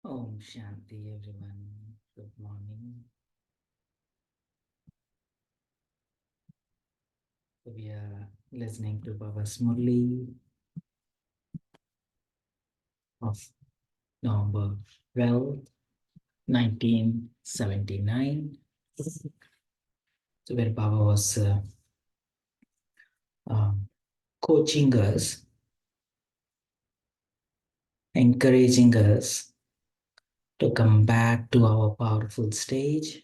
Om Shanti, everyone. Good morning. We are listening to Baba's Murli of November 12, 1979. So where Baba was coaching us, encouraging us to come back to our powerful stage.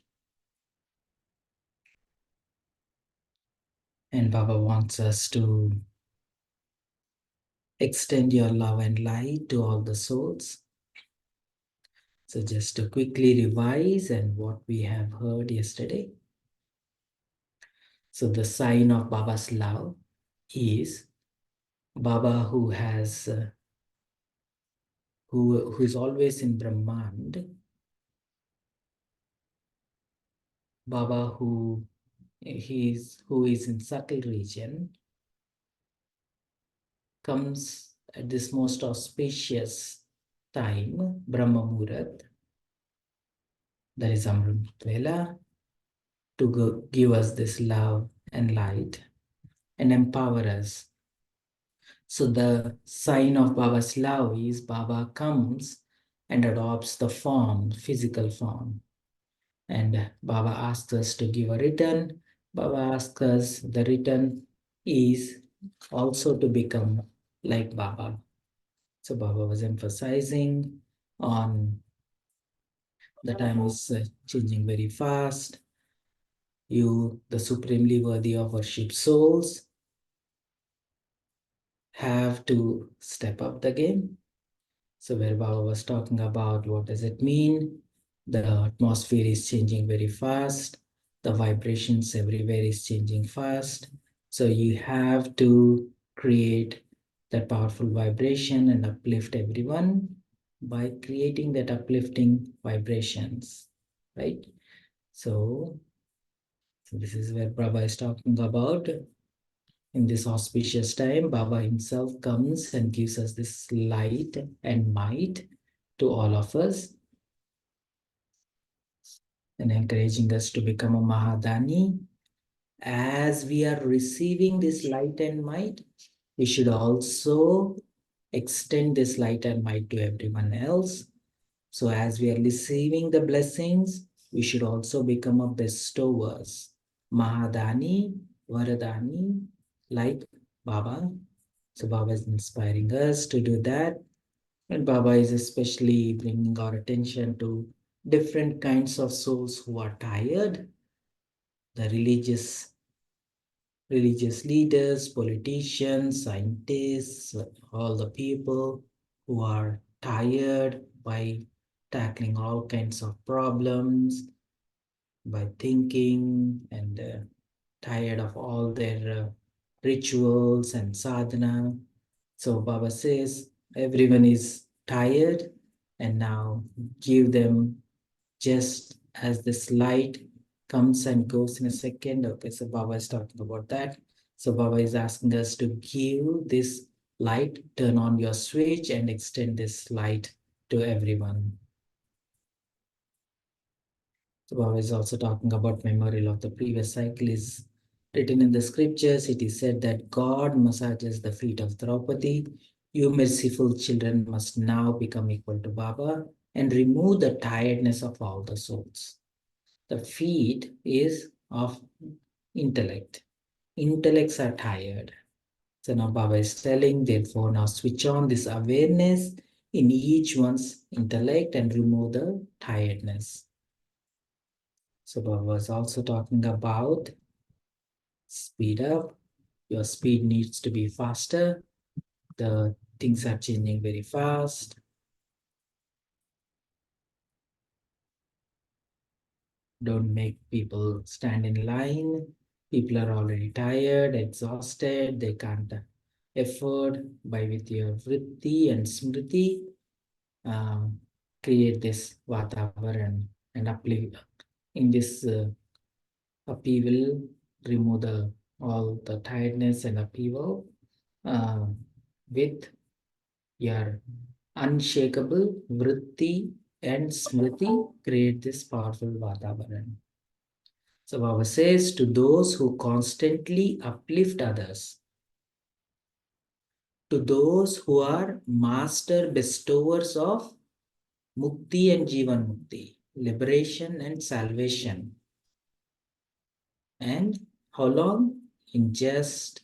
And Baba wants us to extend your love and light to all the souls. So just to quickly revise and what we have heard yesterday. So the sign of Baba's love is Baba who has who is always in Brahmand. Baba who is in subtle region comes at this most auspicious time, Brahma Muhurat, that is amritvela, to give us this love and light and empower us. So the sign of Baba's love is Baba comes and adopts the form, physical form. And Baba asks us to give a return. Baba asks us the return is also to become like Baba. So Baba was emphasizing on the time is changing very fast. You, the supremely worthy of worship souls, have to step up the game. So where Baba was talking about what does it mean? The atmosphere is changing very fast. The vibrations everywhere is changing fast. So you have to create that powerful vibration and uplift everyone by creating that uplifting vibrations, right? So this is where Baba is talking about. In this auspicious time, Baba himself comes and gives us this light and might to all of us and encouraging us to become a Mahadani. As we are receiving this light and might, we should also extend this light and might to everyone else. So as we are receiving the blessings, we should also become a bestowers. Mahadani, Varadani, like Baba. So Baba is inspiring us to do that. And Baba is especially bringing our attention to different kinds of souls who are tired, the religious leaders, politicians, scientists, all the people who are tired by tackling all kinds of problems, by thinking and tired of all their rituals and sadhana. So Baba says everyone is tired and now give them just as this light comes and goes in a second. Okay, so Baba is talking about that. So Baba is asking us to give this light, turn on your switch and extend this light to everyone. So Baba is also talking about memorial of the previous cycle is written in the scriptures. It is said that God massages the feet of Draupadi. You merciful children must now become equal to Baba and remove the tiredness of all the souls. The feet is of intellect. Intellects are tired. So now Baba is telling, therefore now switch on this awareness in each one's intellect and remove the tiredness. So Baba was also talking about speed up. Your speed needs to be faster. The things are changing very fast. Don't make people stand in line. People are already tired, exhausted. They can't afford by with your vritti and smriti. Create this vatavaran and uplift in this upheaval, remove all the tiredness and upheaval with your unshakable vritti and Smriti create this powerful Vatavaran. So Baba says, to those who constantly uplift others, to those who are master bestowers of Mukti and Jivan Mukti, liberation and salvation. And how long? In just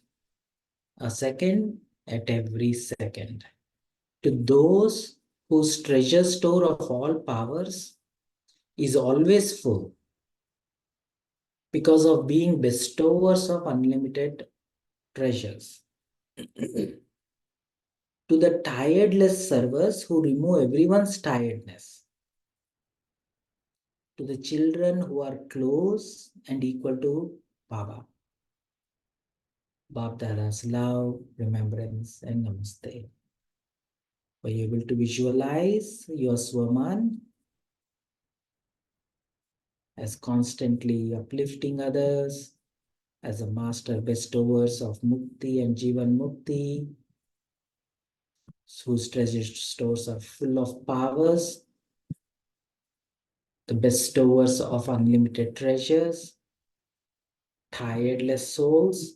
a second, at every second. To those whose treasure store of all powers is always full because of being bestowers of unlimited treasures. To the tireless servers who remove everyone's tiredness. To the children who are close and equal to Baba. Bab Dada's love, remembrance, and namaste. Were you able to visualize your Swaman as constantly uplifting others, as a master bestowers of Mukti and Jivan Mukti, whose treasure stores are full of powers, the bestowers of unlimited treasures, tireless souls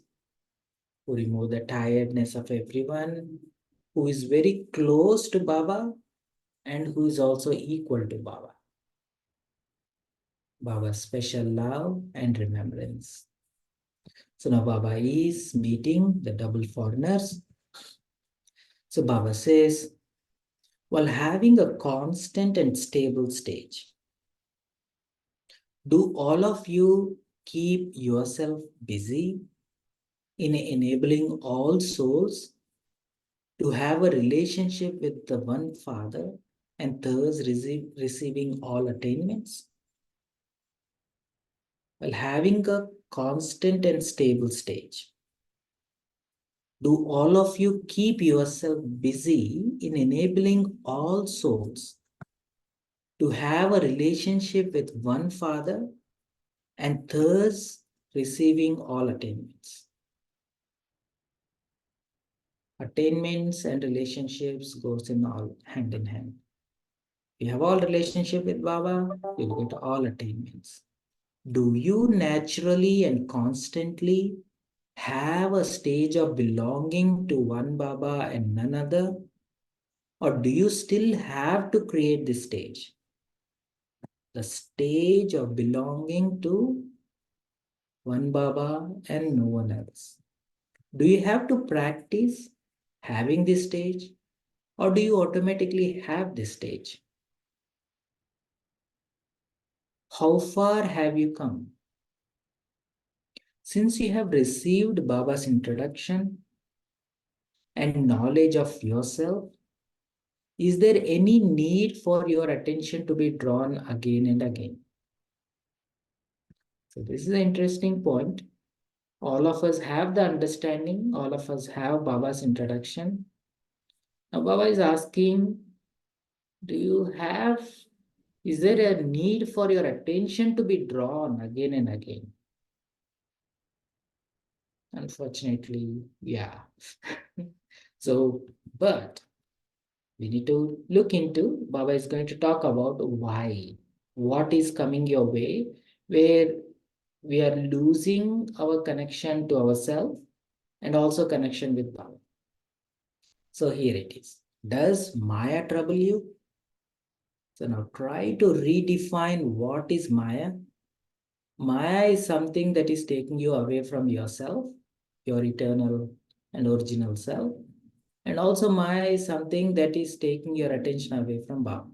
who remove the tiredness of everyone, who is very close to Baba and who is also equal to Baba. Baba's special love and remembrance. So now Baba is meeting the double foreigners. So Baba says, while having a constant and stable stage, do all of you keep yourself busy in enabling all souls to have a relationship with the one Father and thus receiving all attainments? While having a constant and stable stage, do all of you keep yourself busy in enabling all souls to have a relationship with one Father and thus receiving all attainments? Attainments and relationships goes in all hand in hand. You have all relationship with Baba, you will get all attainments. Do you naturally and constantly have a stage of belonging to one Baba and none other? Or do you still have to create this stage? The stage of belonging to one Baba and no one else. Do you have to practice having this stage? Or do you automatically have this stage? How far have you come? Since you have received Baba's introduction and knowledge of yourself, is there any need for your attention to be drawn again and again? So this is an interesting point. All of us have the understanding, all of us have Baba's introduction. Now Baba is asking, is there a need for your attention to be drawn again and again? Unfortunately, yeah. So, but we need to look into, Baba is going to talk about why, what is coming your way, where we are losing our connection to ourselves and also connection with Baba. So here it is. Does Maya trouble you? So now try to redefine what is Maya. Maya is something that is taking you away from yourself, your eternal and original self. And also Maya is something that is taking your attention away from Baba.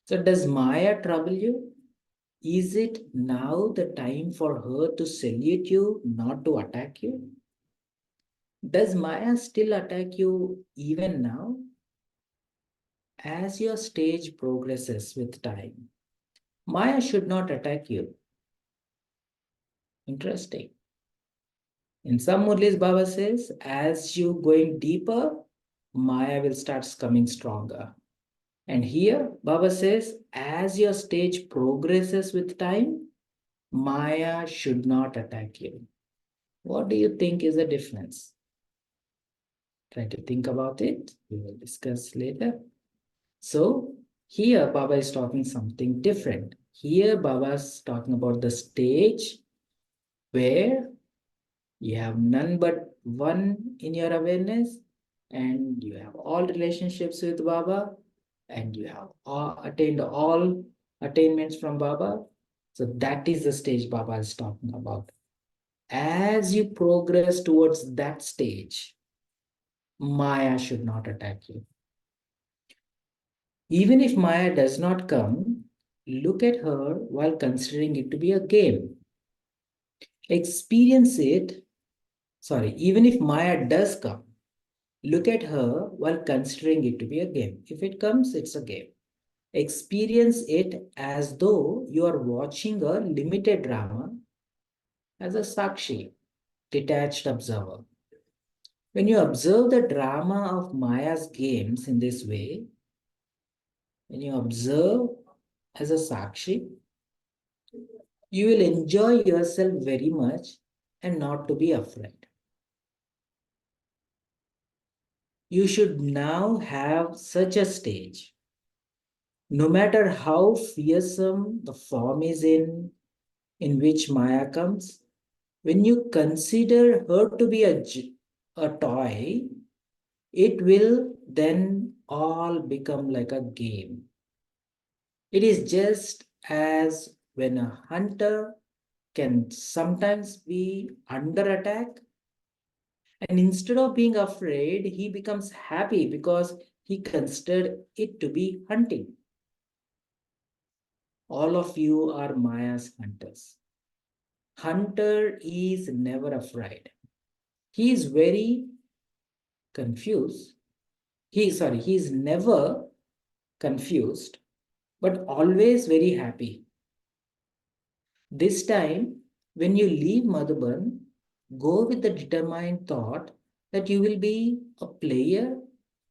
So does Maya trouble you? Is it now the time for her to salute you, not to attack you? Does Maya still attack you even now? As your stage progresses with time, Maya should not attack you. Interesting. In some Murlis, Baba says, as you going deeper, Maya will start coming stronger. And here, Baba says, as your stage progresses with time, Maya should not attack you. What do you think is the difference? Try to think about it. We will discuss later. So, Here, Baba is talking something different. Here, Baba is talking about the stage where you have none but one in your awareness, and you have all relationships with Baba, and you have attained all attainments from Baba. So that is the stage Baba is talking about. As you progress towards that stage, Maya should not attack you. Even if Maya does not come, look at her while considering it to be a game. Experience it. Sorry, even if Maya does come, look at her while considering it to be a game. If it comes, it's a game. Experience it as though you are watching a limited drama as a sakshi, detached observer. When you observe the drama of Maya's games in this way, when you observe as a sakshi, you will enjoy yourself very much and not to be afraid. You should now have such a stage. No matter how fearsome the form is in which Maya comes, when you consider her to be a toy, it will then all become like a game. It is just as when a hunter can sometimes be under attack, and instead of being afraid, he becomes happy because he considered it to be hunting. All of you are Maya's hunters. Hunter is never afraid. He is very confused. He is never confused, but always very happy. This time, when you leave Madhuban, go with the determined thought that you will be a player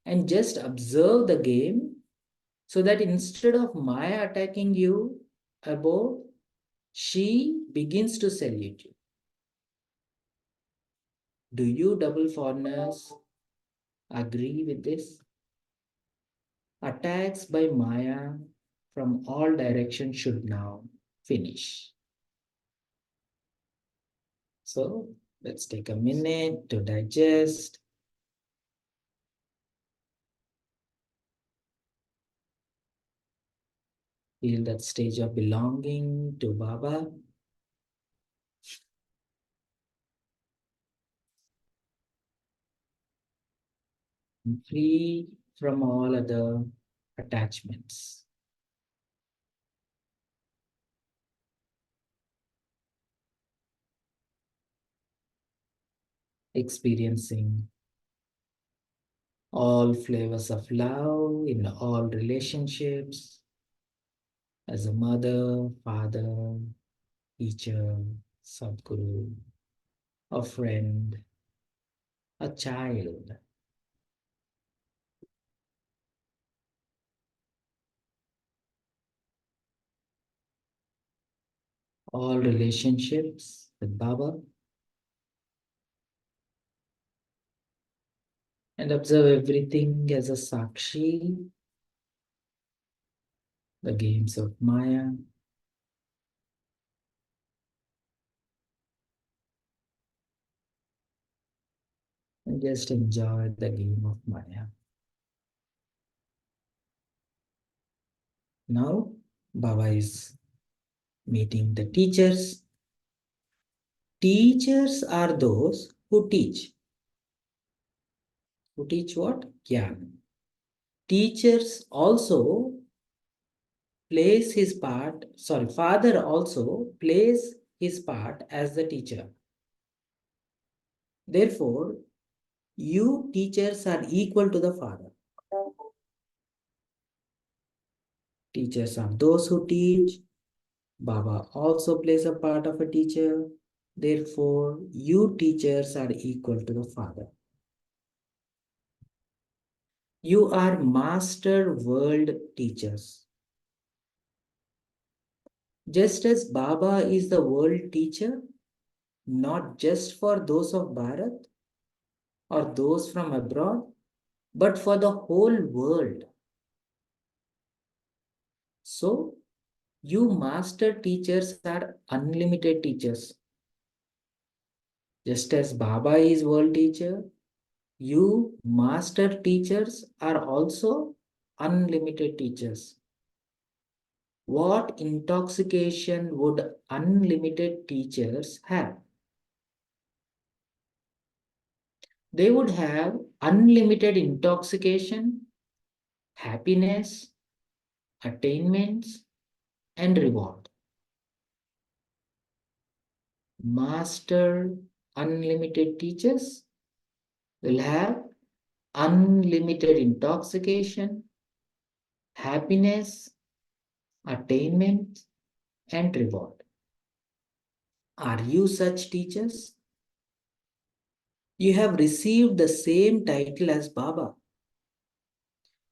and just observe the game, so that instead of Maya attacking you above, she begins to salute you. Do you double foreigners agree with this? Attacks by Maya from all directions should now finish. So let's take a minute to digest. Feel that stage of belonging to Baba. And free from all other attachments. Experiencing all flavors of love in all relationships, as a mother, father, teacher, Sadguru, a friend, a child. All relationships with Baba, and observe everything as a Sakshi, the games of Maya, and just enjoy the game of Maya. Now, Baba is meeting the teachers. Teachers are those who teach. Who teach what? Gyan. Teachers also plays his part, sorry, father also plays his part as the teacher. Therefore, you teachers are equal to the father. Teachers are those who teach. Baba also plays a part of a teacher. Therefore, you teachers are equal to the father. You are master world teachers. Just as Baba is the world teacher, not just for those of Bharat or those from abroad, but for the whole world. So, you master teachers are unlimited teachers. Just as Baba is world teacher, you master teachers are also unlimited teachers. What intoxication would unlimited teachers have? They would have unlimited intoxication, happiness, attainments, and reward. Master unlimited teachers will have unlimited intoxication, happiness, attainment, and reward. Are you such teachers? You have received the same title as Baba.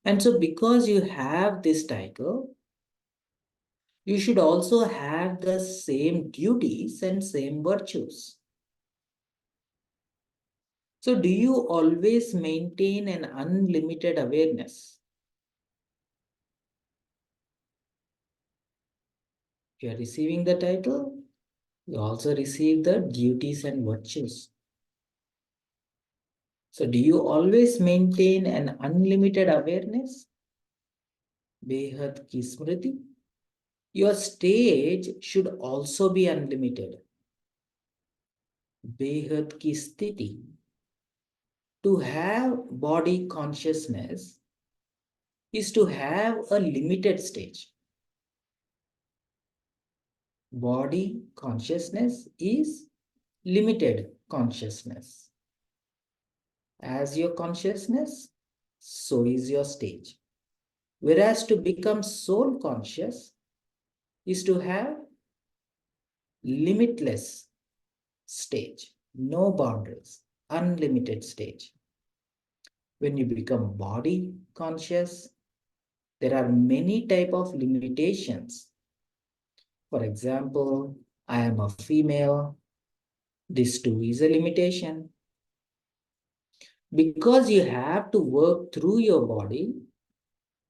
And so, because you have this title, you should also have the same duties and same virtues. So, do you always maintain an unlimited awareness? If you are receiving the title, you also receive the duties and virtues. So, do you always maintain an unlimited awareness? Behad ki smriti. Your stage should also be unlimited. Behad ki sthiti. To have body consciousness is to have a limited stage. Body consciousness is limited consciousness. As your consciousness, so is your stage. Whereas to become soul conscious is to have limitless stage, no boundaries, unlimited stage. When you become body conscious, there are many type of limitations. For example, I am a female. This too is a limitation. Because you have to work through your body,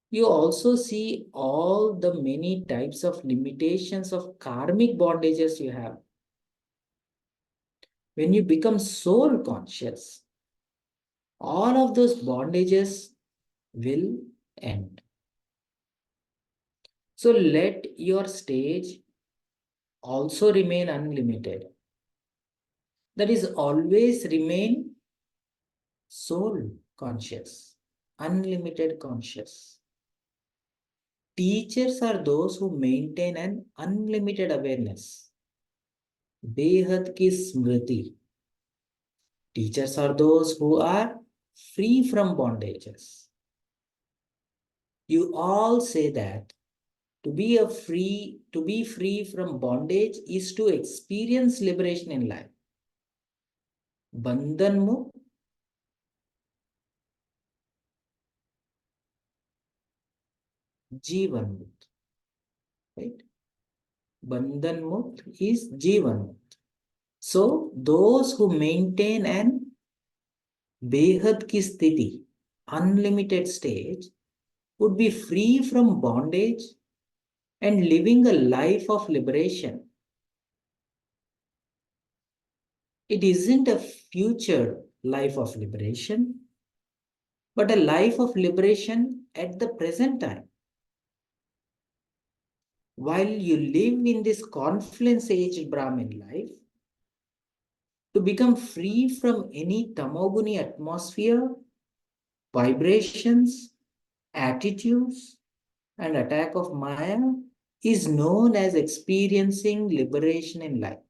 you also see all the many types of limitations of karmic bondages you have. When you become soul conscious, all of those bondages will end. So let your stage also remain unlimited. That is, always remain soul conscious, unlimited conscious. Teachers are those who maintain an unlimited awareness. Behad ki smriti. Teachers are those who are free from bondages. You all say that to be free from bondage is to experience liberation in life. Bandhan mukt, Jivan mukt. Right? Bandhan mukt is Jivan mukt. So those who maintain an Behad ki sthiti, unlimited stage, would be free from bondage and living a life of liberation. It isn't a future life of liberation, but a life of liberation at the present time. While you live in this confluence age Brahmin life, to become free from any tamoguni atmosphere, vibrations, attitudes, and attack of Maya is known as experiencing liberation in life.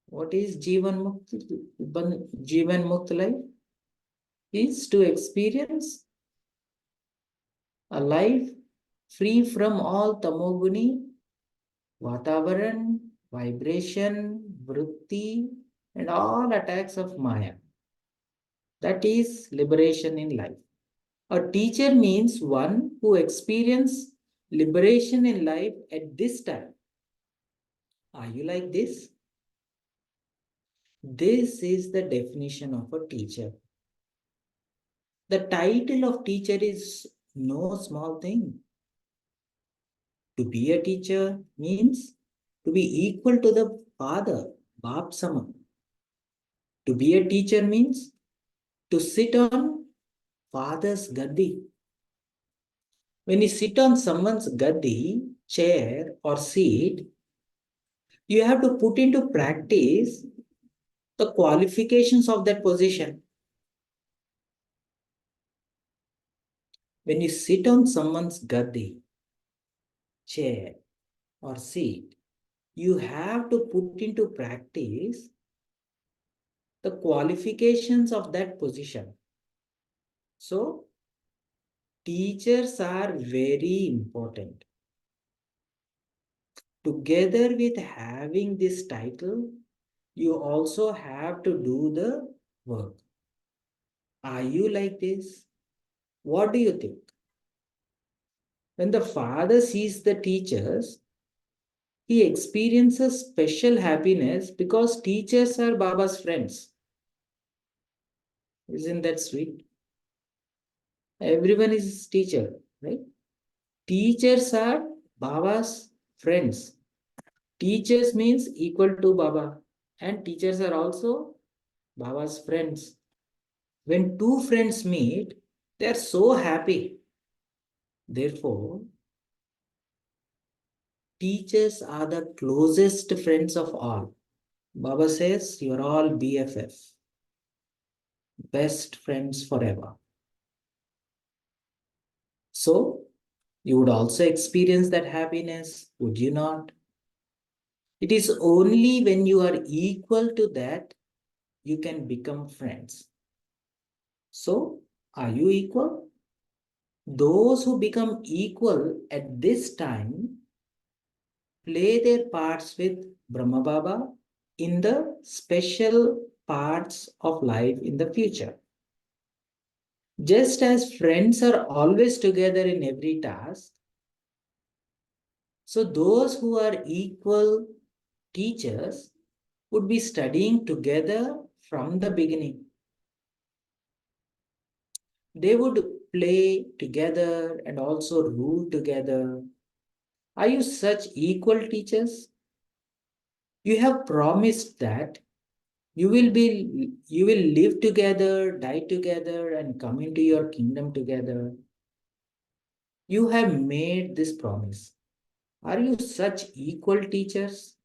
What is Jivan Mukti? Jivan Mukti life is to experience a life free from all tamoguni, vatavaran, vibration, vritti, and all attacks of Maya. That is liberation in life. A teacher means one who experiences liberation in life at this time. Are you like this? This is the definition of a teacher. The title of teacher is no small thing. To be a teacher means to be equal to the father, Bap Sama. To be a teacher means to sit on father's gaddi. When you sit on someone's gaddi, chair, or seat, you have to put into practice the qualifications of that position. When you sit on someone's gaddi, chair, or seat, you have to put into practice the qualifications of that position. So, teachers are very important. Together with having this title, you also have to do the work. Are you like this? What do you think? When the father sees the teachers, he experiences special happiness because teachers are Baba's friends. Isn't that sweet? Everyone is teacher, right? Teachers are Baba's friends. Teachers means equal to Baba, and teachers are also Baba's friends. When two friends meet, they are so happy. Therefore, teachers are the closest friends of all. Baba says, you're all BFF, best friends forever. So, you would also experience that happiness, would you not? It is only when you are equal to that you can become friends. So, are you equal? Those who become equal at this time play their parts with Brahma Baba in the special parts of life in the future. Just as friends are always together in every task, so those who are equal teachers would be studying together from the beginning. They would play together and also rule together. Are you such equal teachers? You have promised that you will live together, die together, and come into your kingdom together. You have made this promise. Are you such equal teachers?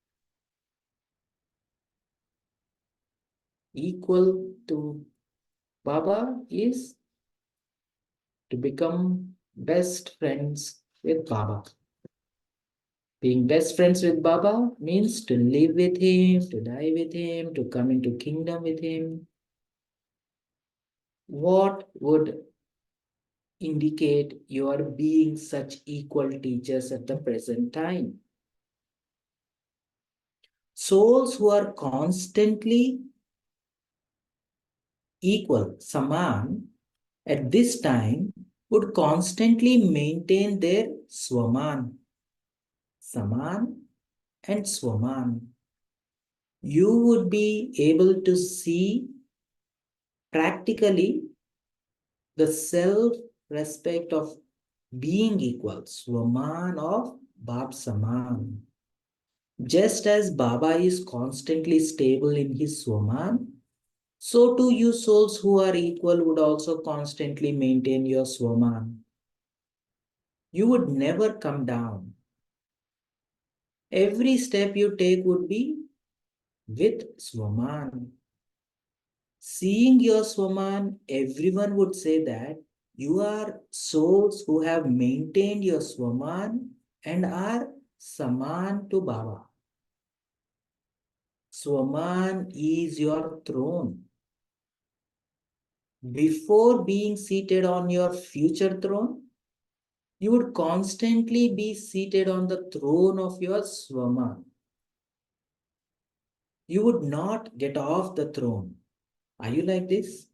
Equal to Baba is to become best friends with Baba. Being best friends with Baba means to live with him, to die with him, to come into kingdom with him. What would indicate you are being such equal teachers at the present time? Souls who are constantly equal, Saman, at this time would constantly maintain their Swaman, Saman and Swaman. You would be able to see practically the self-respect of being equal, Swaman of Bab Saman. Just as Baba is constantly stable in his Swaman, so too you souls who are equal would also constantly maintain your Swaman. You would never come down. Every step you take would be with Swaman. Seeing your Swaman, everyone would say that you are souls who have maintained your Swaman and are Saman to Baba. Swaman is your throne. Before being seated on your future throne, you would constantly be seated on the throne of your Swaman. You would not get off the throne. Are you like this?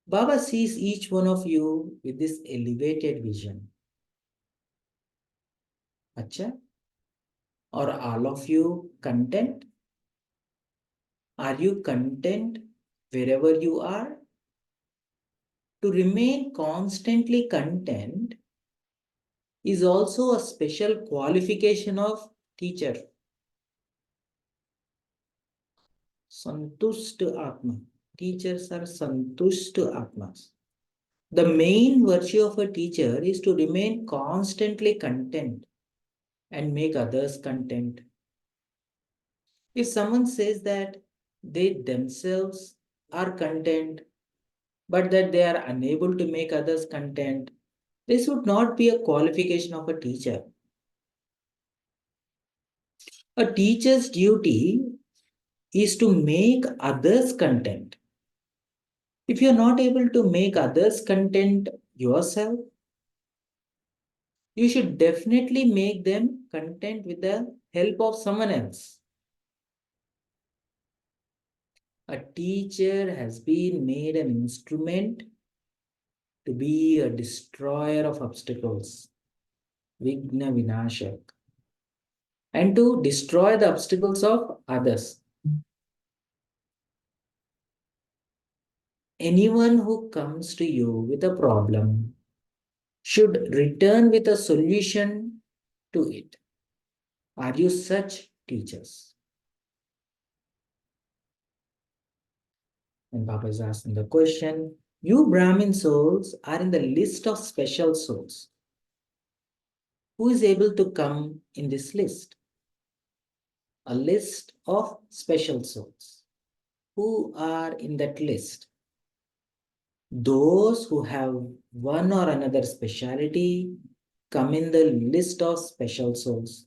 Baba sees each one of you with this elevated vision. Acha? Are all of you content? Are you content wherever you are? To remain constantly content is also a special qualification of teacher. Santushta Atma. Teachers are Santushta Atmas. The main virtue of a teacher is to remain constantly content and make others content. If someone says that they themselves are content, but that they are unable to make others content, this would not be a qualification of a teacher. A teacher's duty is to make others content. If you're not able to make others content yourself, you should definitely make them content with the help of someone else. A teacher has been made an instrument to be a destroyer of obstacles, Vigna Vinashak, and to destroy the obstacles of others. Anyone who comes to you with a problem should return with a solution to it. Are you such teachers? And Baba is asking the question, you Brahmin souls are in the list of special souls. Who is able to come in this list? A list of special souls. Who are in that list? Those who have one or another speciality come in the list of special souls.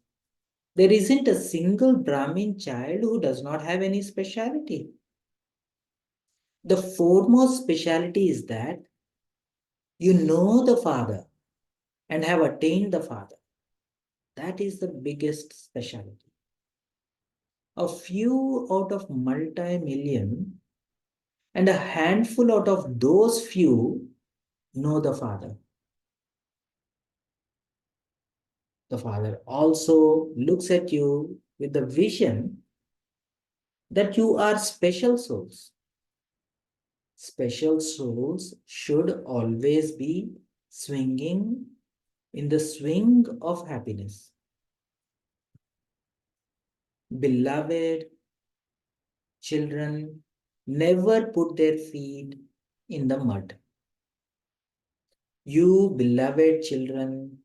There isn't a single Brahmin child who does not have any speciality. The foremost speciality is that you know the Father and have attained the Father. That is the biggest speciality. A few out of multi-million and a handful out of those few know the Father. The Father also looks at you with the vision that you are special souls. Special souls should always be swinging in the swing of happiness. Beloved children, never put their feet in the mud. You beloved children,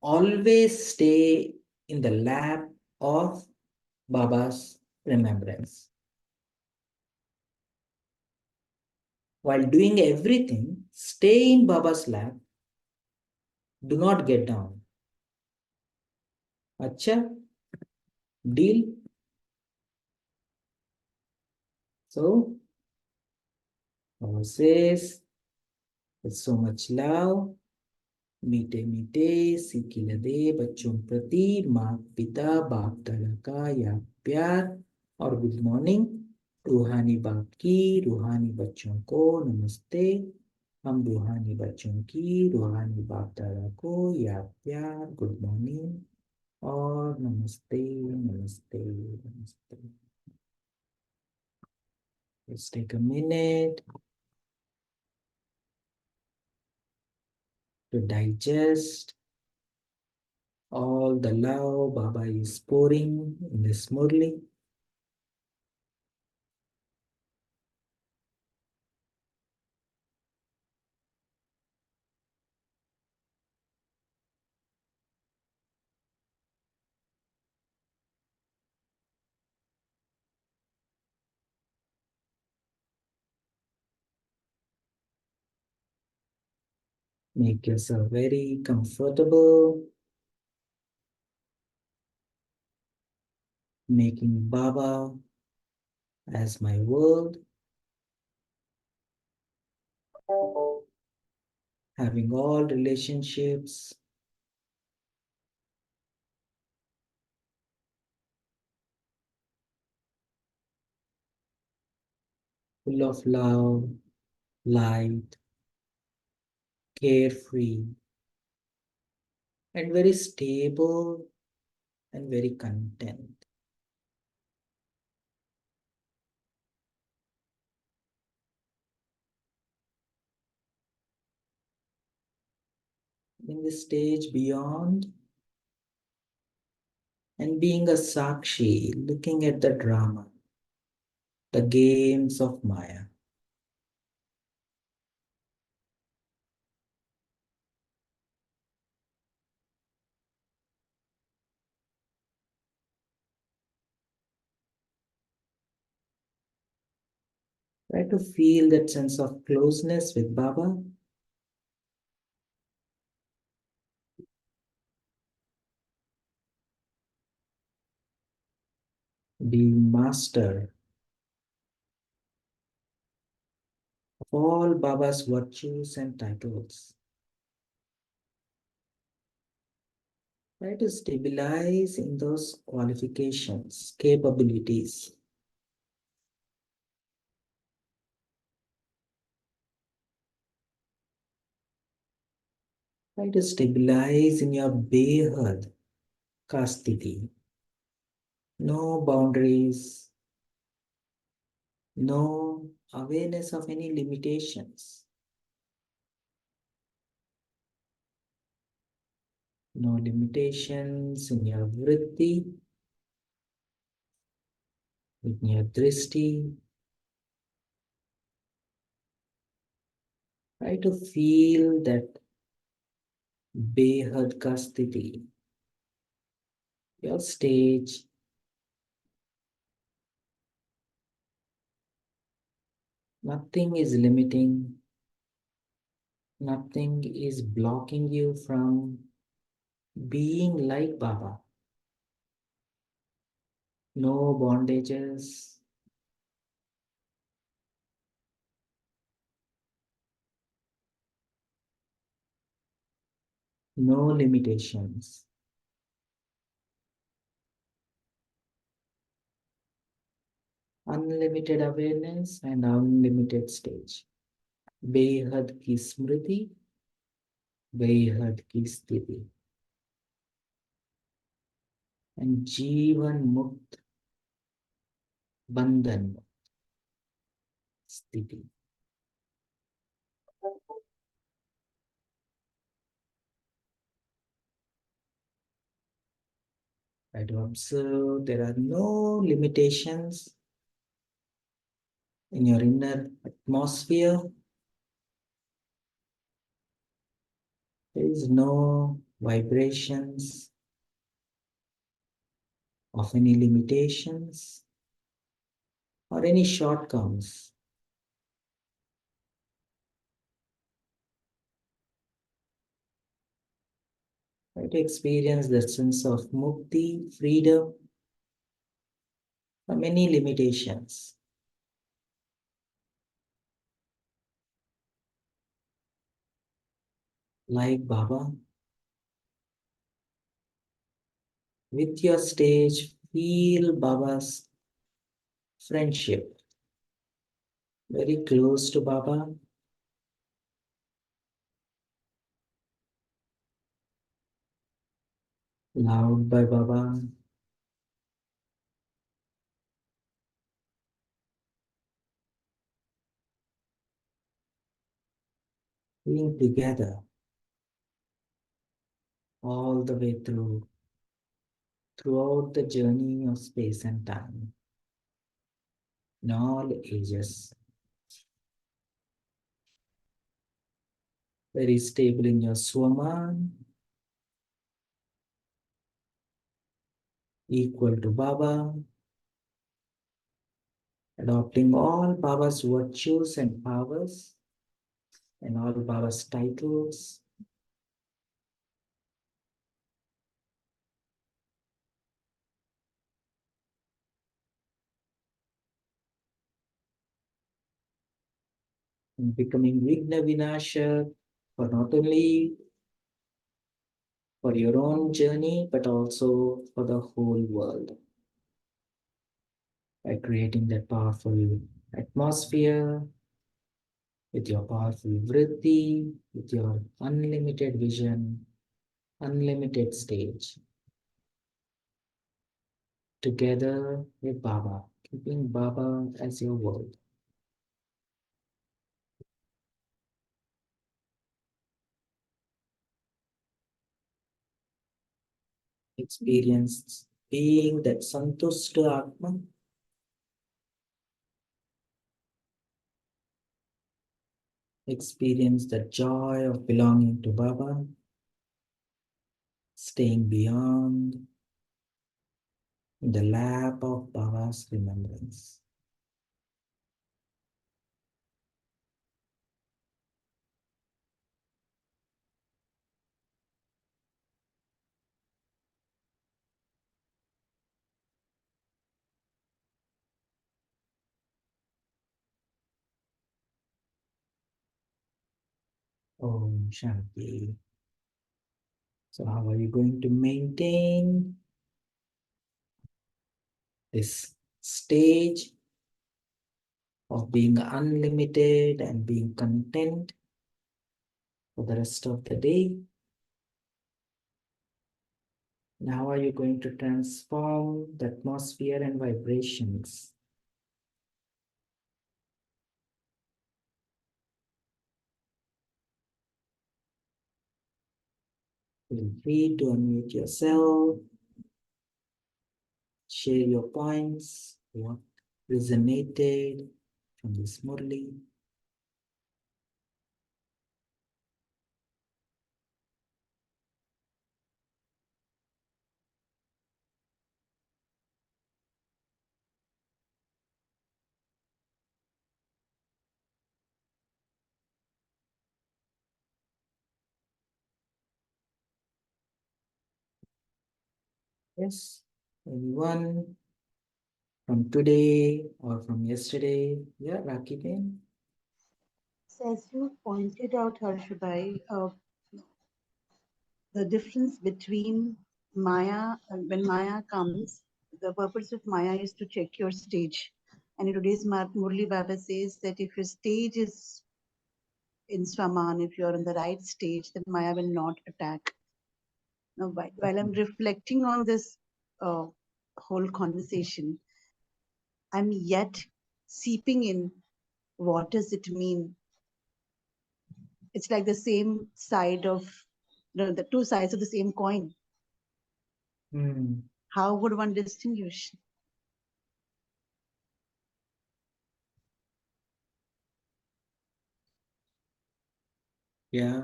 always stay in the lap of Baba's remembrance. While doing everything, stay in Baba's lap. Do not get down. Acha? Deal? So, Baba says, with so much love, मीठे मीठे सीखी लदे बच्चों प्रति माँ पिता बाप दादा का याद प्यार और गुड मॉर्निंग रूहानी बाप की रूहानी बच्चों को नमस्ते हम रूहानी बच्चों की रूहानी बाप दादा को याद प्यार गुड मॉर्निंग और नमस्ते नमस्ते नमस्ते. Let's take a minute to digest all the love Baba is pouring in this Murli. Make yourself very comfortable, making Baba as my world, having all relationships full of love, light, carefree, and very stable and very content. in the stage beyond, and being a Sakshi, looking at the drama, the games of Maya. Try to feel that sense of closeness with Baba. Be master of all Baba's virtues and titles. Try to stabilize in those qualifications, capabilities. Try to stabilize in your Behad Kastiti. No boundaries, no awareness of any limitations, no limitations in your vritti, in your drishti. Try to feel that Behad Kastiti, your stage. Nothing is limiting, nothing is blocking you from being like Baba. No bondages, no limitations. Unlimited awareness and unlimited stage. Behad ki smriti, Behad ki sthiti. And Jivan Mukt Bandhan Sthiti. Try to observe there are no limitations in your inner atmosphere. There is no vibrations of any limitations or any shortcomings. Try to experience that sense of mukti, freedom from any limitations. Like Baba, with your stage, feel Baba's friendship. Very close to Baba, loved by Baba. Being together all the way throughout the journey of space and time, in all ages. Very stable in your Swaman, equal to Baba, adopting all Baba's virtues and powers and all Baba's titles. And becoming Vigna Vinasha for not only for your own journey, but also for the whole world. By creating that powerful atmosphere with your powerful vritti, with your unlimited vision, unlimited stage, together with Baba, keeping Baba as your world. Experience being that Santushta Atma. Experience the joy of belonging to Baba, staying beyond in the lap of Baba's remembrance. Om Shanti. So how are you going to maintain this stage of being unlimited and being content for the rest of the day? And how are you going to transform the atmosphere and vibrations? Feel free to unmute yourself, share your points, what resonated from this Murli. Yes, anyone from today or from yesterday? Yeah, Rakhi. So as you pointed out, Harshadai, the difference between Maya, when Maya comes, the purpose of Maya is to check your stage. And in today's Murli Baba says that if your stage is in Swaman, if you're in the right stage, then Maya will not attack. Now, while I'm reflecting on this whole conversation, I'm yet seeping in what does it mean. It's like the same side of the two sides of the same coin. How would one distinguish? Yeah.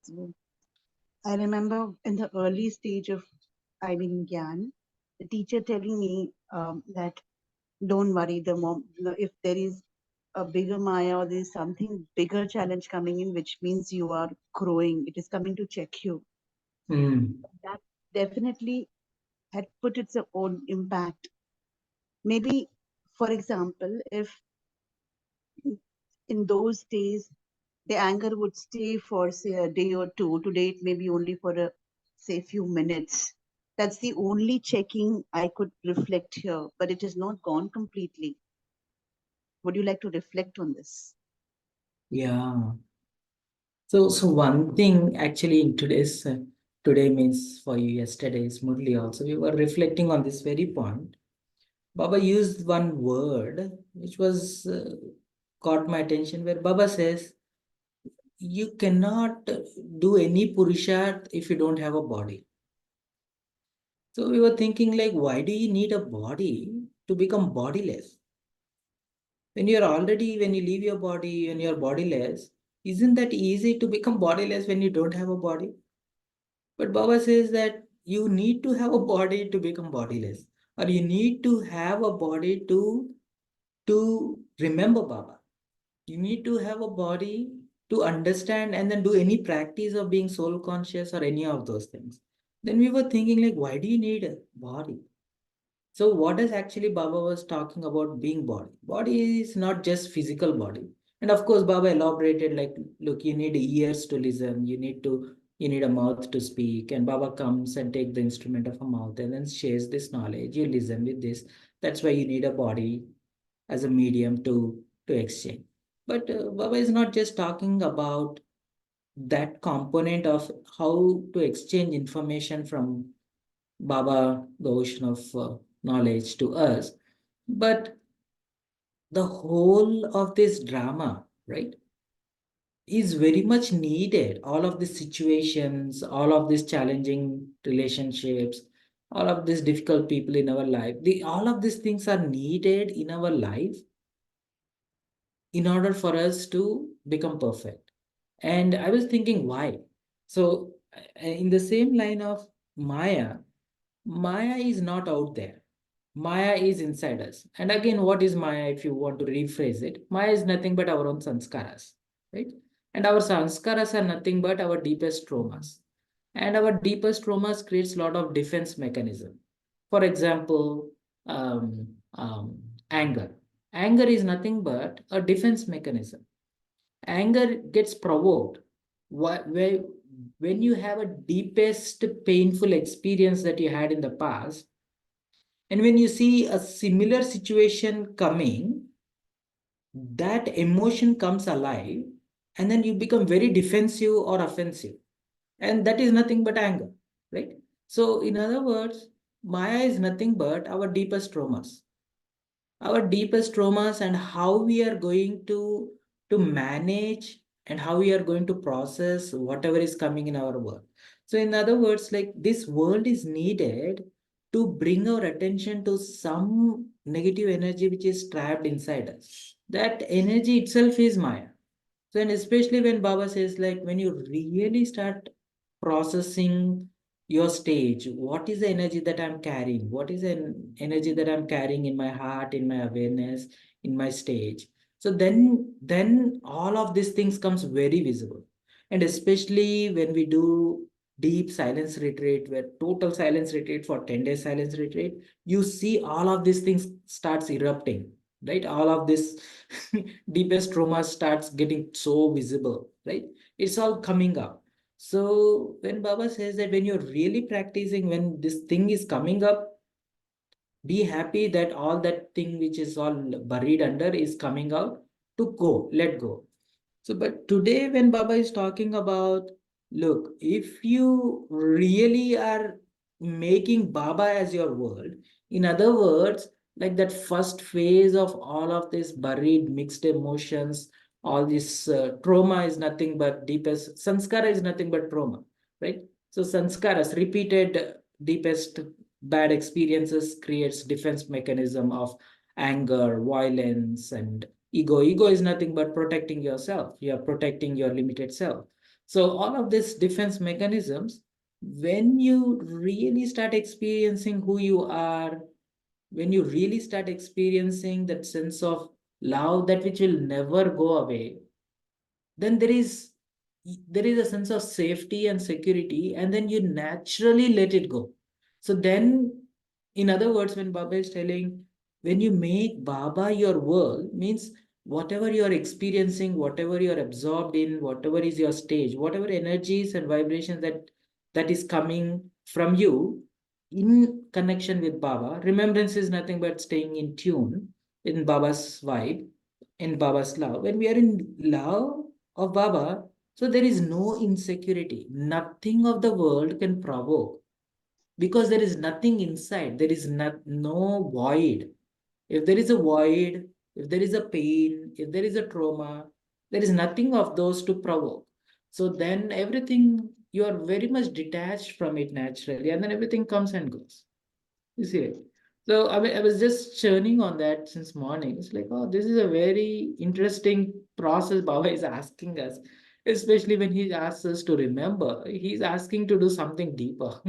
So I remember in the early stage of Gyan, the teacher telling me that don't worry, if there is a bigger Maya or there is something bigger challenge coming in, which means you are growing, it is coming to check you. That definitely had put its own impact. Maybe, for example, if in those days the anger would stay for say a day or two, today it may be only for a say few minutes. That's the only checking I could reflect here, but it is not gone completely. Would you like to reflect on this? Yeah. So one thing actually in today's today means for you yesterday's Murli also, we were reflecting on this very point. Baba used one word which was caught my attention where Baba says you cannot do any purusharth if you don't have a body. So we were thinking like, why do you need a body to become bodiless? When when you leave your body and you're bodiless, isn't that easy to become bodiless when you don't have a body? But Baba says that you need to have a body to become bodiless, or you need to have a body to remember Baba. You need to have a body to understand and then do any practice of being soul conscious or any of those things. Then we were thinking like, why do you need a body? So what is actually Baba was talking about being body? Body is not just physical body. And of course, Baba elaborated like, look, you need ears to listen, you need a mouth to speak. And Baba comes and take the instrument of a mouth and then shares this knowledge. You listen with this. That's why you need a body as a medium to exchange. But Baba is not just talking about that component of how to exchange information from Baba, the ocean of knowledge to us. But the whole of this drama, right? is very much needed. All of these situations, all of these challenging relationships, all of these difficult people in our life, all of these things are needed in our life in order for us to become perfect. And I was thinking, why? So, in the same line of Maya, Maya is not out there. Maya is inside us. And again, what is Maya if you want to rephrase it? Maya is nothing but our own sanskaras, right? And our sanskaras are nothing but our deepest traumas. And our deepest traumas creates a lot of defense mechanism. For example, um, um, anger. Anger is nothing but a defense mechanism. Anger gets provoked when you have a deepest painful experience that you had in the past, and when you see a similar situation coming, that emotion comes alive, and then you become very defensive or offensive. And that is nothing but anger, right? So, in other words, Maya is nothing but our deepest traumas and how we are going to manage and how we are going to process whatever is coming in our world. So in other words, like, this world is needed to bring our attention to some negative energy which is trapped inside us. That energy itself is Maya. So, and especially when Baba says, like, when you really start processing your stage, what is the energy that I'm carrying? What is an energy that I'm carrying in my heart, in my awareness, in my stage? So then all of these things comes very visible. And especially when we do deep silence retreat, where total silence retreat for 10 days silence retreat, you see all of these things starts erupting, right? All of this deepest trauma starts getting so visible, right? It's all coming up. So when Baba says that when you're really practicing, when this thing is coming up, be happy that all that thing which is all buried under is coming out, to go, let go. So, but today, when Baba is talking about, look, if you really are making Baba as your world, in other words, like that first phase of all of this buried mixed emotions, all this trauma is nothing but deepest, sanskara is nothing but trauma, right? So, sanskaras, repeated deepest bad experiences creates defense mechanism of anger, violence, and ego is nothing but protecting yourself. You are protecting your limited self. So all of these defense mechanisms, when you really start experiencing who you are, when you really start experiencing that sense of love, that which will never go away, then there is a sense of safety and security, and then you naturally let it go. So then, in other words, when Baba is telling, when you make Baba your world, means whatever you're experiencing, whatever you're absorbed in, whatever is your stage, whatever energies and vibrations that is coming from you in connection with Baba. Remembrance is nothing but staying in tune in Baba's vibe, in Baba's love. When we are in love of Baba, so there is no insecurity. Nothing of the world can provoke, because there is nothing inside. There is no void. If there is a void, if there is a pain, if there is a trauma, there is nothing of those to provoke. So then everything, you are very much detached from it naturally, and then everything comes and goes. You see it. So I mean, I was just churning on that since morning. It's like, oh, this is a very interesting process Baba is asking us, especially when he asks us to remember. He's asking to do something deeper.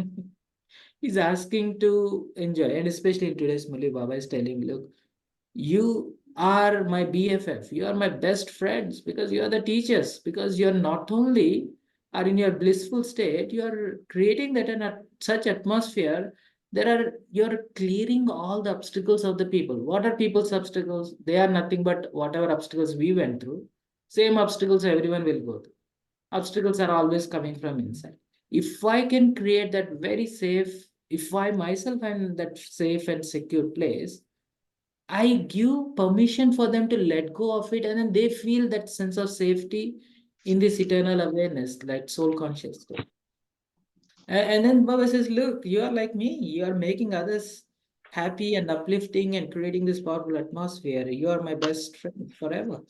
He's asking to enjoy, and especially in today's Murli, Baba is telling, look, you are my BFF, you are my best friends, because you are the teachers, because you're not only are in your blissful state, you are creating that in such atmosphere. You're clearing all the obstacles of the people. What are people's obstacles? They are nothing but whatever obstacles we went through. Same obstacles everyone will go through. Obstacles are always coming from inside. If I can create that very safe, if I myself am in that safe and secure place, I give permission for them to let go of it, and then they feel that sense of safety in this eternal awareness, like soul consciousness. And then Baba says, look, you are like me. You are making others happy and uplifting and creating this powerful atmosphere. You are my best friend forever.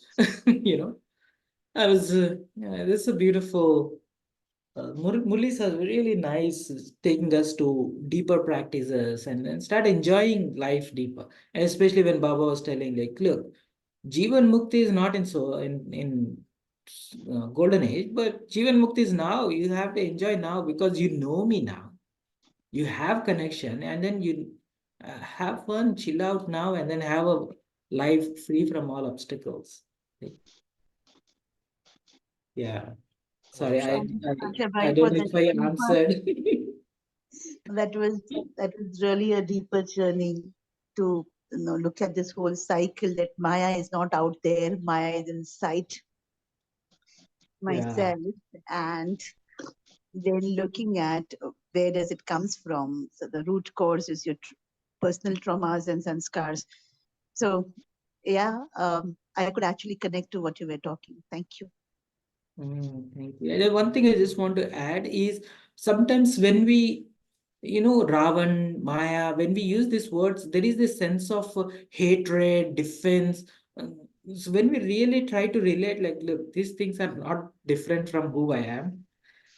you know. I was, yeah, this is a beautiful. Murlis are really nice, taking us to deeper practices and start enjoying life deeper. And especially when Baba was telling, like, look, Jivan Mukti is not in golden age, but Jivan Mukti is now. You have to enjoy now because you know me now. You have connection, and then you have fun, chill out now, and then have a life free from all obstacles. Like, yeah. Om Sorry, I Thank Shanti. you, I Saksha don't for know that if I deeper. answered. That was really a deeper journey to look at this whole cycle that Maya is not out there, Maya is inside Yeah. myself, and then looking at where does it comes from. So the root cause is your personal traumas and sanskars. So yeah, I could actually connect to what you were talking. Thank you. Thank you. And then one thing I just want to add is sometimes when we, Ravan, Maya, when we use these words, there is this sense of hatred, defense. So when we really try to relate, like, look, these things are not different from who I am.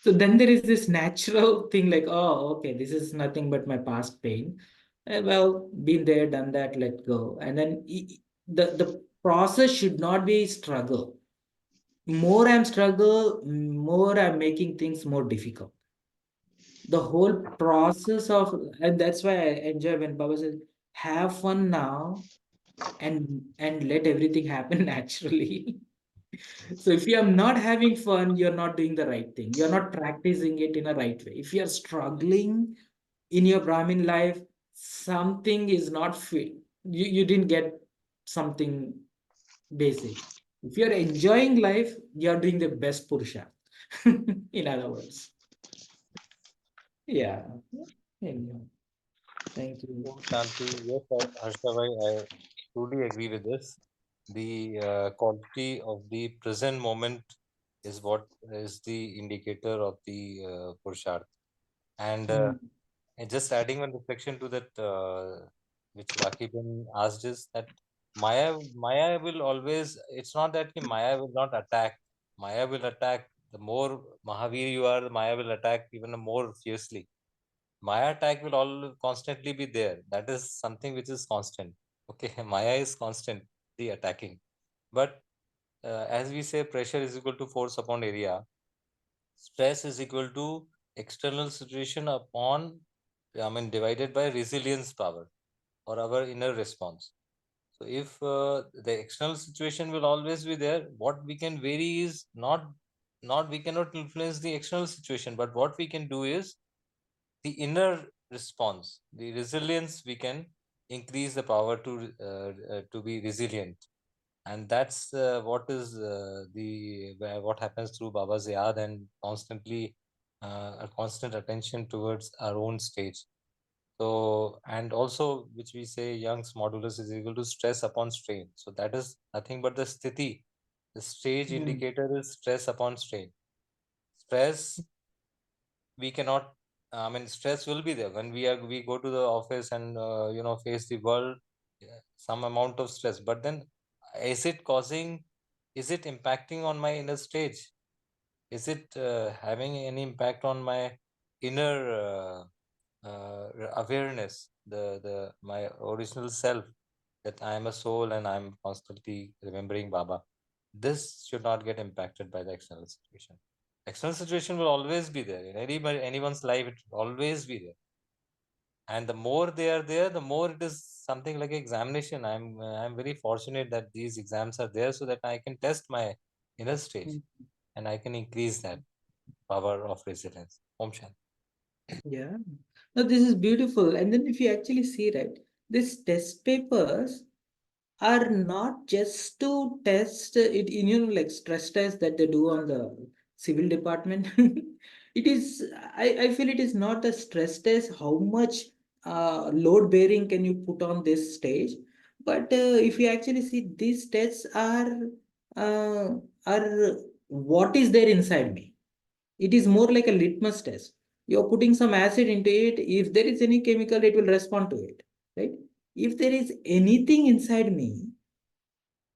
So then there is this natural thing like, oh, okay, this is nothing but my past pain. Well, been there, done that, let go. And then the process should not be struggle. More I'm struggle, more I'm making things more difficult. The whole process of, and that's why I enjoy when Baba says, have fun now and let everything happen naturally. So if you are not having fun, you're not doing the right thing. You're not practicing it in a right way. If you're struggling in your Brahmin life, something is not fit. You didn't get something basic. If you're enjoying life, you're doing the best Purusha. In other words. Yeah. Anyhow, thank you. Om Shanti. Yes, Harshavai, I truly agree with this. The quality of the present moment is what is the indicator of the Purusharth. And Mm, just adding one reflection to that, which Rakibin asked is that Maya will always, it's not that Maya will not attack. Maya will attack. The more Mahavir you are, Maya will attack even more fiercely. Maya attack will all constantly be there. That is something which is constant. Okay, Maya is constantly attacking. But as we say, pressure is equal to force upon area. Stress is equal to external situation upon, I mean, divided by resilience power or our inner response. So if the external situation will always be there, what we can vary is not we cannot influence the external situation, but what we can do is the inner response, the resilience. We can increase the power to be resilient, and that's what is the what happens through Baba's yad and constantly a constant attention towards our own stage. So, and also, which we say, Young's modulus is equal to stress upon strain. So that is nothing but the sthiti. The stage mm, indicator is stress upon strain. Stress, we cannot. I mean, stress will be there when we go to the office and face the world. Some amount of stress, but then is it causing? Is it impacting on my inner stage? Is it having any impact on my inner awareness, the my original self, that I am a soul and I'm constantly remembering Baba? This should not get impacted by the external situation. External situation will always be there in anyone's life. It will always be there, and the more they are there, the more it is something like examination. I'm very fortunate that these exams are there so that I can test my inner stage mm. and I can increase that power of resilience. Om Shanti. Yeah. No, this is beautiful. And then if you actually see, right, these test papers are not just to test it in, like stress test that they do on the civil department. It is, I feel it is not a stress test, how much load bearing can you put on this stage. But if you actually see, these tests uh, are what is there inside me. It is more like a litmus test. You're putting some acid into it. If there is any chemical, it will respond to it, right? If there is anything inside me,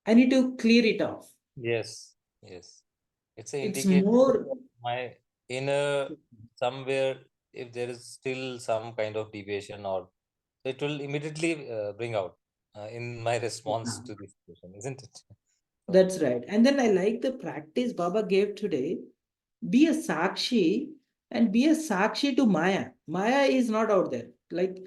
I need to clear it off. Yes, yes. It's an It's indicator more, that my inner somewhere, if there is still some kind of deviation, or it will immediately bring out in my response yeah, to this situation, isn't it? So, that's right. And then I like the practice Baba gave today. Be a Sakshi and be a Sakshi to Maya. Maya is not out there. Like,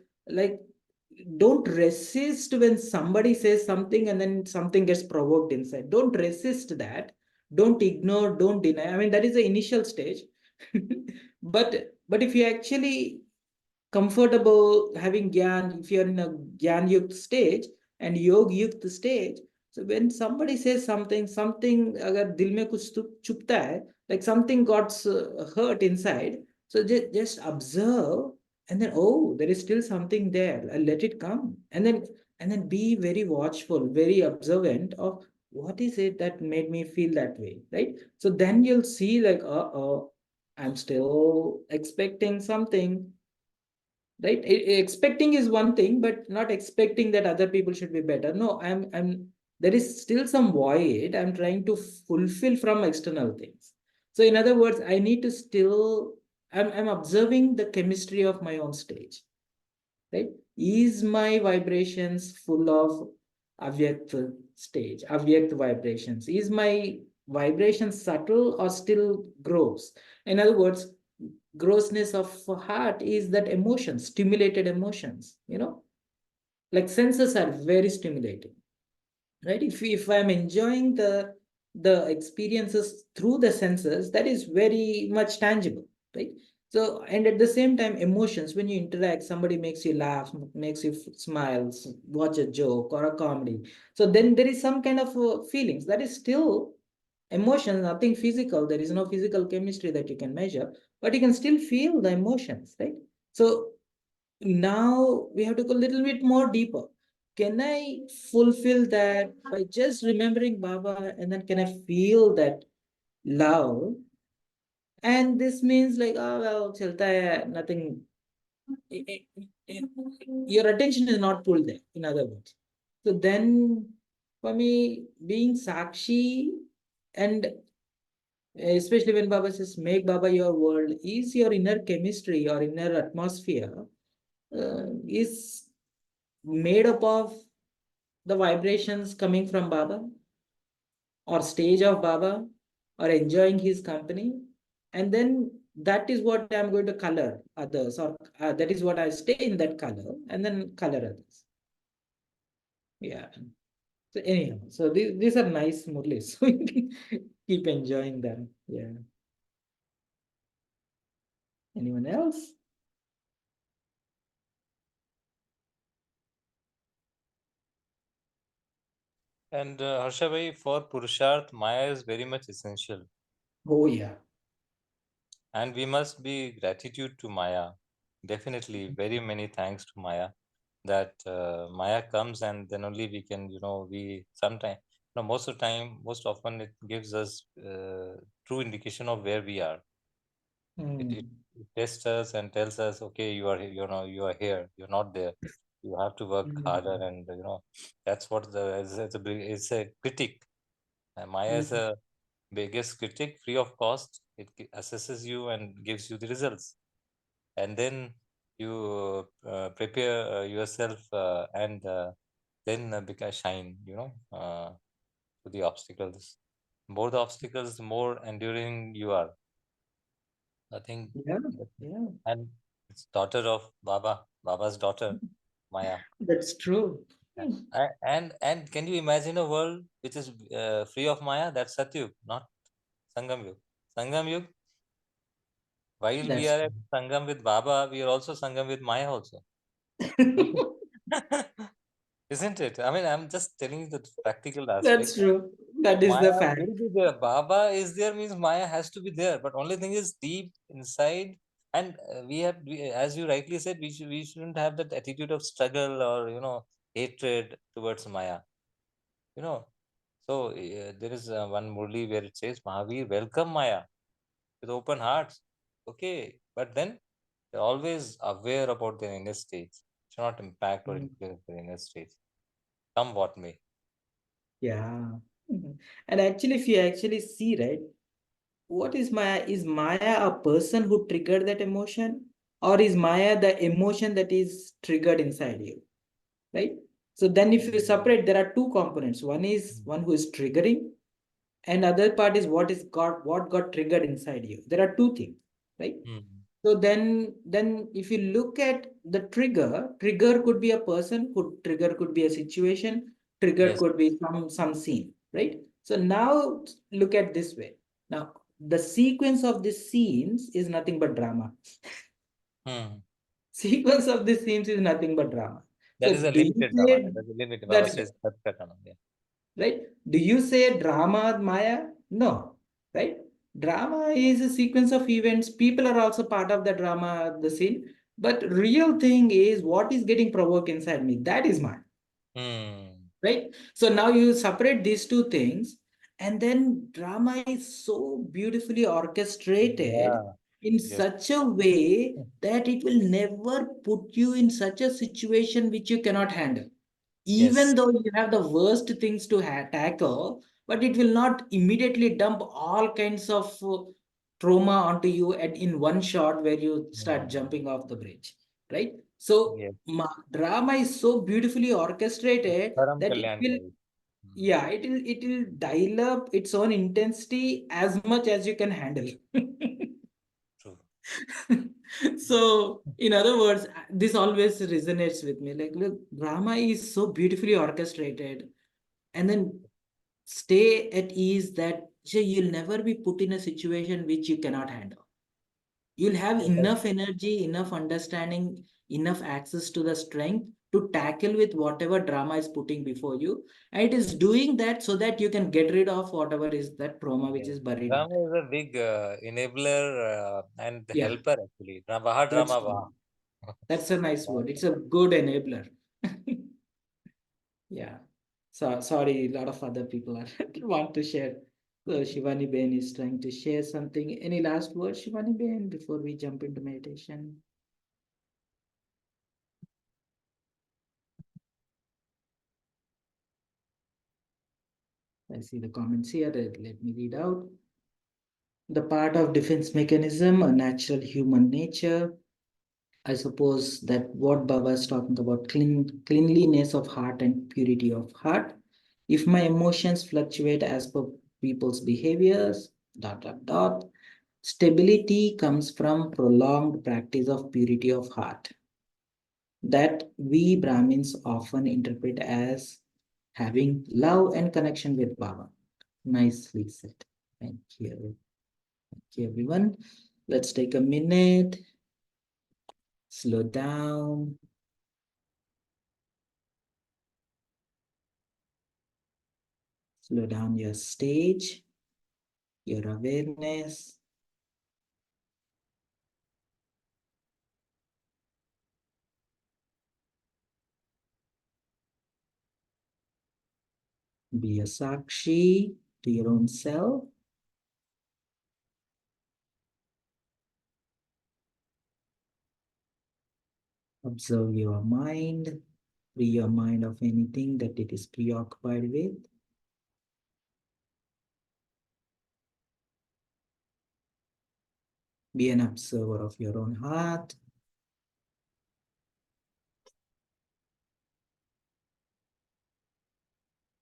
don't resist when somebody says something and then something gets provoked inside. Don't resist that. Don't ignore, don't deny. I mean, that is the initial stage. But if you actually comfortable having gyan, if you're in a gyan yukt stage and yog yukt stage, so when somebody says something agar dil mein kuch chupta hai, like something got hurt inside, so just observe, and then, oh, there is still something there, let it come, and then be very watchful, very observant of what is it that made me feel that way, right? So then you'll see, like, oh, I'm still expecting something, right? Expecting is one thing, but not expecting that other people should be better. No, I'm there is still some void I'm trying to fulfill from external things. So in other words, I need to still, I'm observing the chemistry of my own stage, right? Is my vibrations full of avyakt stage, avyakt vibrations? Is my vibration subtle or still gross? In other words, grossness of heart is that emotions, stimulated emotions, like senses are very stimulating, right? If I'm enjoying the experiences through the senses, that is very much tangible, right? So, and at the same time, emotions, when you interact, somebody makes you laugh, makes you smile, watch a joke or a comedy, so then there is some kind of feelings that is still emotions, nothing physical, there is no physical chemistry that you can measure, but you can still feel the emotions, right? So now we have to go a little bit more deeper. Can I fulfill that by just remembering Baba, and then can I feel that love? And this means, like, oh well, chalta hai, nothing. Your attention is not pulled there, in other words. So then, for me, being Sakshi, and especially when Baba says, make Baba your world, is your inner chemistry, your inner atmosphere, is made up of the vibrations coming from Baba or stage of Baba or enjoying his company. And then that is what I'm going to color others, or that is what I stay in that color and then color others. Yeah. So, anyhow, so these are nice Murlis. So you can keep enjoying them. Yeah. Anyone else? and Harsha bhai, for Purusharth, Maya is very much essential. Oh, yeah. And we must be gratitude to Maya. Definitely, very many thanks to Maya that Maya comes, and then only we can, we sometimes, most of the time, most often it gives us true indication of where we are. It Mm. tests us and tells us, okay, you are, you are here, you're not there. You have to work harder, Mm. and that's what it's a critic. Maya is Mm. a biggest critic, free of cost. It assesses you and gives you the results, and then you prepare yourself, and then become shine, to the obstacles. More the obstacles, the more enduring you are. I think, Yeah. that- Yeah. and it's daughter of Baba's daughter, Maya. That's true. Yeah. And can you imagine a world which is free of Maya? That's Satyug, not Sangam Yug. Sangam Yug, while we That's are at Sangam with Baba, we are also Sangam with Maya also. true. Isn't it? I mean, I'm just telling you the practical That's aspect. true. That is the Maya fact. will be there. Baba is there means Maya has to be there. But only thing is deep inside, and as you rightly said, we shouldn't have that attitude of struggle or hatred towards Maya. You know, so there is one Murli where it says, Mahavir, welcome Maya with open hearts. Okay, but then they're always aware about their inner states. Should not impact or Mm. influence their inner states. Come what may. Yeah. Mhm. And actually, if you actually see, right, what is Maya? Is Maya a person who triggered that emotion, or is Maya the emotion that is triggered inside you? Right? So then if you separate, there are two components. One is one who is triggering, and other part is what got triggered inside you. There are two things, right? Mm. So then if you look at the trigger could be a person, trigger could be a situation, trigger Yes. could be some scene, right? So now look at this way. Now the sequence of these scenes is nothing but drama. Mm. Sequence of these scenes is nothing but drama. That So is a do you limited drama. say That is a limited. Baba that's right? says that's the drama. Yeah. Right? Do you say drama, Maya? No, right? Drama is a sequence of events. People are also part of the drama, the scene. But real thing is what is getting provoked inside me. That is Maya, Mm. right? So now you separate these two things, and then drama is so beautifully orchestrated Yeah. in Yes. such a way that it will never put you in such a situation which you cannot handle, Yes. even though you have the worst things to tackle, but it will not immediately dump all kinds of trauma onto you in one shot where you start Mm. jumping off the bridge, right? So Yes. drama is so beautifully orchestrated Param that it Kalyan will, Kavi. Mm. yeah, it will dial up its own intensity as much as you can handle. True. So, in other words, this always resonates with me. Like, look, drama is so beautifully orchestrated, and then stay at ease that you'll never be put in a situation which you cannot handle. You'll have Yes. enough energy, enough understanding, enough access to the strength to tackle with whatever drama is putting before you. And it is doing that so that you can get rid of whatever is that trauma which Yes. is buried in. Drama is a big enabler and Yeah, helper actually. Baha that's drama true. baha. That's a nice word. It's a good enabler. Yeah. So sorry, a lot of other people are want to share. So Shivani Ben is trying to share something. Any last words, Shivani Ben, before we jump into meditation? I see the comments here. Let me read out. The part of defense mechanism, a natural human nature. I suppose that what Baba is talking about, cleanliness of heart and purity of heart. If my emotions fluctuate as per people's behaviors, dot, dot, dot, stability comes from prolonged practice of purity of heart that we Brahmins often interpret as having love and connection with Baba. Nicely said. Thank you. Thank you, everyone. Let's take a minute, slow down, slow down your stage, your awareness. Be a Sakshi to your own self. Observe your mind. Free your mind of anything that it is preoccupied with. Be an observer of your own heart.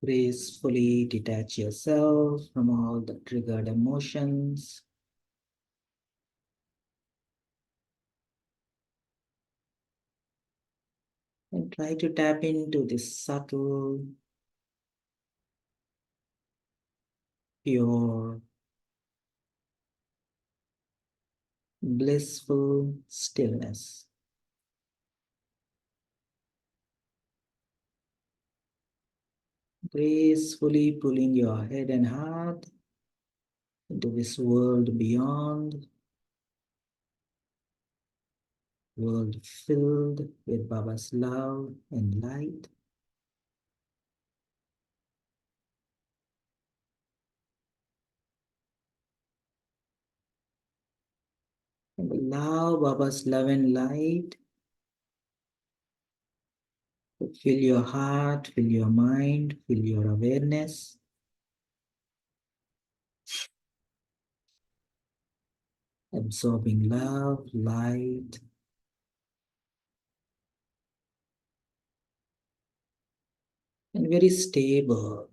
Gracefully detach yourself from all the triggered emotions. And try to tap into this subtle, pure, blissful stillness. Gracefully pulling your head and heart into this world beyond, world filled with Baba's love and light. And allow Baba's love and light to fill your heart, fill your mind, fill your awareness. absorbing love, light, and very stable.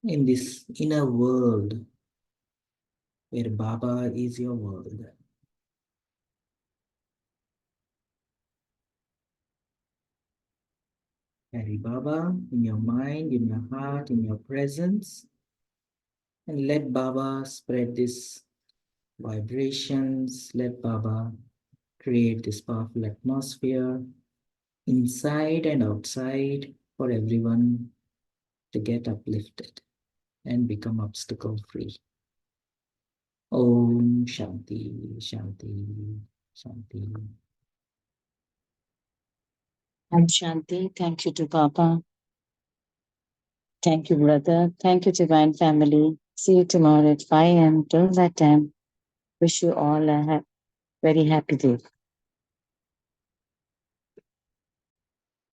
In this inner world where Baba is your world. Carry Baba in your mind, in your heart, in your presence, and let Baba spread these vibrations. Let Baba create this powerful atmosphere inside and outside for everyone to get uplifted and become obstacle free. Om Shanti, Shanti, Shanti. I'm Shanti. Thank you to Papa. Thank you, brother. Thank you, Divine Family. See you tomorrow at 5 a.m. Till that time, wish you all a very happy day.